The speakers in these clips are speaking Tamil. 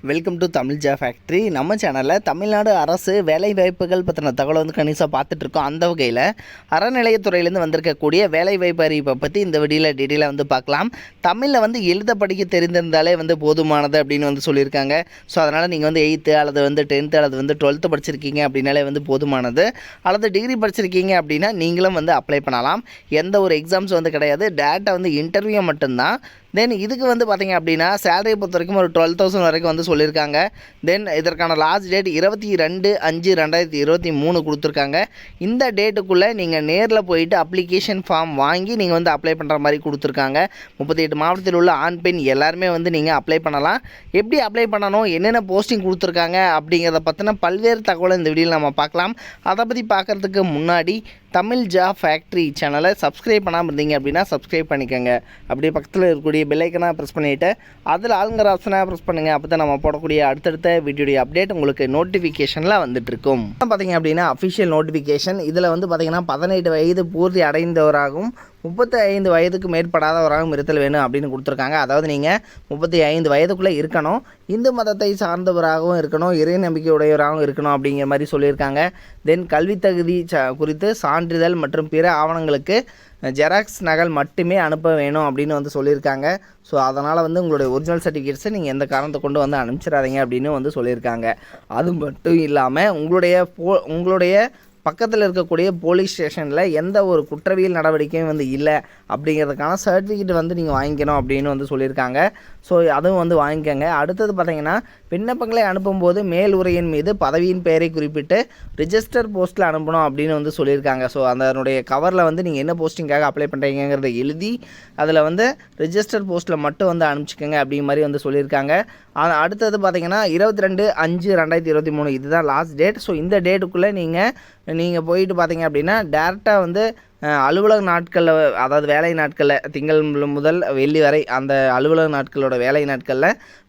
Welcome to Tamil factory. நம்ம சேனலில் தமிழ்நாடு அரசு வேலைவாய்ப்புகள் பற்றின தகவலை வந்து கணிசாக பார்த்துட்ருக்கோம். அந்த வகையில் அறநிலையத்துறையிலேருந்து வந்திருக்கக்கூடிய வேலைவாய்ப்பு அறிவிப்பை பற்றி இந்த வீடியோவில் டீட்டெயிலாக வந்து பார்க்கலாம். தமிழில் வந்து எழுத படிக்க தெரிந்திருந்தாலே வந்து போதுமானது அப்படின்னு வந்து சொல்லியிருக்காங்க. ஸோ அதனால் நீங்கள் வந்து 8th அல்லது வந்து 10th அல்லது வந்து 12th படிச்சிருக்கீங்க அப்படின்னாலே வந்து போதுமானது. அல்லது டிகிரி படிச்சிருக்கீங்க அப்படின்னா நீங்களும் வந்து அப்ளை பண்ணலாம். எந்த ஒரு எக்ஸாம்ஸ் வந்து கிடையாது, டேரெக்டாக வந்து இன்டர்வியூ மட்டும்தான். தென் இதுக்கு வந்து பார்த்திங்க அப்படின்னா சேலரியை பொறுத்த வரைக்கும் ஒரு 12,000 வரைக்கும் வந்து சொல்லியிருக்காங்க. தென் இதற்கான லாஸ்ட் டேட் 22/5/2023 கொடுத்துருக்காங்க. இந்த டேட்டுக்குள்ளே நீங்கள் நேரில் போயிட்டு அப்ளிகேஷன் ஃபார்ம் வாங்கி நீங்கள் வந்து அப்ளை பண்ணுற மாதிரி கொடுத்துருக்காங்க. 38 மாவட்டத்தில் உள்ள ஆண் பெண் எல்லாருமே வந்து நீங்கள் அப்ளை பண்ணலாம். எப்படி அப்ளை பண்ணணும், என்னென்ன போஸ்டிங் கொடுத்துருக்காங்க அப்படிங்கிறத பற்றின பல்வேறு தகவலை இந்த வீடியோவில் நம்ம பார்க்கலாம். அதை பற்றி பார்க்குறதுக்கு முன்னாடி தமிழ் ஃபேக்ட்ரி சேனலை சப்ஸ்கிரைப் பண்ணாமல் இருந்தீங்க அப்படின்னா சப்ஸ்கிரைப் பண்ணிக்கோங்க. அப்படியே பக்கத்தில் இருக்கக்கூடிய பெல் ஐக்கனை ப்ரெஸ் பண்ணிவிட்டு அதில் ஆளுங்கிற ஆப்ஷனை ப்ரெஸ் பண்ணுங்கள். அப்போ தான் நம்ம போடக்கூடிய அடுத்தடுத்த வீடியோடைய அப்டேட் உங்களுக்கு நோட்டிஃபிகேஷனில் வந்துட்டுருக்கும். பார்த்திங்க அப்படின்னா அஃபிஷியல் நோட்டிஃபிகேஷன் இதில் வந்து பார்த்திங்கன்னா 18 வயது பூர்த்தி அடைந்தவராகவும் 35 வயதுக்கு மேற்படாதவராகவும் இருத்தல் வேணும் அப்படின்னு கொடுத்துருக்காங்க. அதாவது நீங்கள் 35 வயதுக்குள்ளே இருக்கணும், இந்து மதத்தை சார்ந்தவராகவும் இருக்கணும், இறை நம்பிக்கையுடையவராகவும் இருக்கணும் அப்படிங்கிற மாதிரி சொல்லியிருக்காங்க. தென் கல்வி தகுதி குறித்து சான்றிதழ் மற்றும் பிற ஆவணங்களுக்கு ஜெராக்ஸ் நகல் மட்டுமே அனுப்ப வேணும் அப்படின்னு வந்து சொல்லியிருக்காங்க. ஸோ அதனால் வந்து உங்களுடைய ஒரிஜினல் சர்டிஃபிகேட்ஸை நீங்கள் எந்த காரணத்தை கொண்டு வந்து அனுப்பிச்சிடாதீங்க அப்படின்னு வந்து சொல்லியிருக்காங்க. அது மட்டும் இல்லாமல் உங்களுடைய பக்கத்தில் இருக்கக்கூடிய போலீஸ் ஸ்டேஷனில் எந்த ஒரு குற்றவியல் நடவடிக்கையும் வந்து இல்லை அப்படிங்கிறதுக்கான சர்டிஃபிகேட் வந்து நீங்கள் வாங்கிக்கணும் அப்படின்னு வந்து சொல்லியிருக்காங்க. ஸோ அதுவும் வந்து வாங்கிக்கோங்க. அடுத்தது பார்த்திங்கன்னா விண்ணப்பங்களை அனுப்பும்போது மேல் உரையின் மீது பதவியின் பெயரை குறிப்பிட்டு ரிஜிஸ்டர் போஸ்ட்டில் அனுப்பணும் அப்படின்னு வந்து சொல்லியிருக்காங்க. ஸோ அதனுடைய கவரில் வந்து நீங்கள் என்ன போஸ்டிங்காக அப்ளை பண்ணுறீங்கிறத எழுதி அதில் வந்து ரிஜிஸ்டர் போஸ்ட்டில் மட்டும் வந்து அனுப்பிச்சிக்கோங்க அப்படிங்கிற மாதிரி வந்து சொல்லியிருக்காங்க. அடுத்தது பார்த்திங்கன்னா 22/5/2023 இதுதான் லாஸ்ட் டேட். ஸோ இந்த டேட்டுக்குள்ளே நீங்கள் போயிட்டு பார்த்தீங்க அப்படின்னா டேரெக்டாக வந்து அலுவலக நாட்களில், அதாவது வேலை நாட்களில் திங்கள் முதல் வெள்ளி வரை அந்த அலுவலக நாட்களோட வேலை நாட்களில்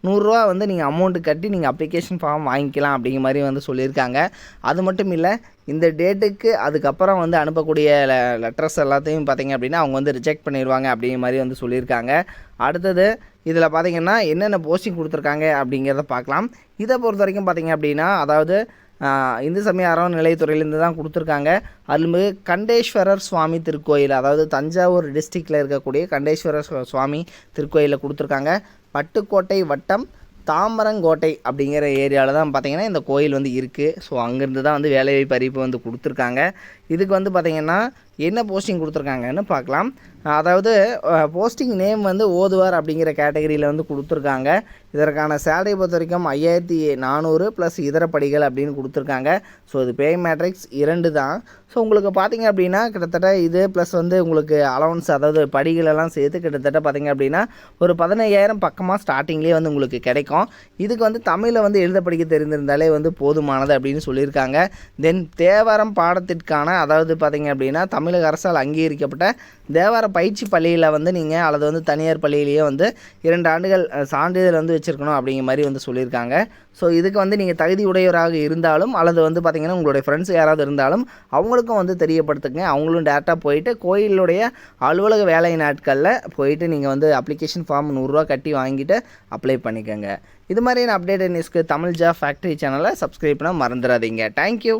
100 ரூபா வந்து நீங்கள் அமௌண்ட்டு கட்டி நீங்கள் அப்ளிகேஷன் ஃபார்ம் வாங்கிக்கலாம் அப்படிங்கிற மாதிரி வந்து சொல்லியிருக்காங்க. அது மட்டும் இல்லை, இந்த டேட்டுக்கு அதுக்கப்புறம் வந்து அனுப்பக்கூடிய லெட்டர்ஸ் எல்லாத்தையும் பார்த்திங்க அப்படின்னா அவங்க வந்து ரிஜெக்ட் பண்ணிடுவாங்க அப்படிங்கிற மாதிரி வந்து சொல்லியிருக்காங்க. அடுத்தது இதில் பார்த்திங்கன்னா என்னென்ன போஸ்டிங் கொடுத்துருக்காங்க அப்படிங்கிறத பார்க்கலாம். இதை பொறுத்த வரைக்கும் பார்த்திங்க அப்படின்னா அதாவது இந்து சமய அறநிலையத்துறையிலேருந்து தான் கொடுத்துருக்காங்க. அதுமாதிரி கண்டேஸ்வரர் சுவாமி திருக்கோயில், அதாவது தஞ்சாவூர் டிஸ்ட்ரிக்டில் இருக்கக்கூடிய கண்டேஸ்வரர் சுவாமி திருக்கோயிலில் கொடுத்துருக்காங்க. பட்டுக்கோட்டை வட்டம் தாமரங்கோட்டை அப்படிங்கிற ஏரியாவில் தான் பார்த்திங்கன்னா இந்த கோயில் வந்து இருக்குது. ஸோ அங்கேருந்து தான் வந்து வேலைவாய்ப்பு அறிவிப்பு வந்து கொடுத்துருக்காங்க. இதுக்கு வந்து பார்த்திங்கன்னா என்ன போஸ்டிங் கொடுத்துருக்காங்கன்னு பார்க்கலாம். அதாவது போஸ்டிங் நேம் வந்து ஓதுவார் அப்படிங்கிற கேட்டகரியில் வந்து கொடுத்துருக்காங்க. இதற்கான சேலரி பொறுத்த வரைக்கும் 5,400 ப்ளஸ் இதர படிகள் அப்படின்னு கொடுத்துருக்காங்க. ஸோ இது பே மேட்ரிக்ஸ் 2 தான். ஸோ உங்களுக்கு பார்த்திங்க அப்படின்னா கிட்டத்தட்ட இது ப்ளஸ் வந்து உங்களுக்கு அலவன்ஸ், அதாவது படிகளெல்லாம் சேர்த்து கிட்டத்தட்ட பார்த்திங்க அப்படின்னா ஒரு 15,000 பக்கமாக ஸ்டார்டிங்லேயே வந்து உங்களுக்கு கிடைக்கும். இதுக்கு வந்து தமிழில் வந்து எழுத படிக்க தெரிந்திருந்தாலே வந்து போதுமானது அப்படின்னு சொல்லியிருக்காங்க. தென் தேவாரம் பாடத்திற்கான, அதாவது பார்த்திங்க அப்படின்னா தமிழக அரசால் அங்கீகரிக்கப்பட்ட தேவார பயிற்சி பள்ளியில் வந்து நீங்கள் அல்லது வந்து தனியார் பள்ளியிலேயே வந்து 2 ஆண்டுகள் சான்றிதழ் வந்து வச்சுருக்கணும் அப்படிங்கிற மாதிரி வந்து சொல்லியிருக்காங்க. ஸோ இதுக்கு வந்து நீங்கள் தகுதி உடையவராக இருந்தாலும் அல்லது வந்து பார்த்திங்கன்னா உங்களுடைய ஃப்ரெண்ட்ஸ் யாராவது இருந்தாலும் அவங்களுக்கும் வந்து தெரியப்படுத்துங்க. அவங்களும் டேரெக்டாக போயிட்டு கோயிலுடைய அலுவலக வேலை நாட்களில் போயிட்டு நீங்கள் வந்து அப்ளிகேஷன் ஃபார்ம் 100 ரூபா கட்டி வாங்கிட்டு அப்ளை பண்ணிக்கோங்க. இது மாதிரியான அப்டேட் நியூஸ்க்கு தமிழ் ஃபேக்ட்ரி சேனலை சப்ஸ்கிரைப் பண்ண மறந்துடாதீங்க. தேங்க்யூ.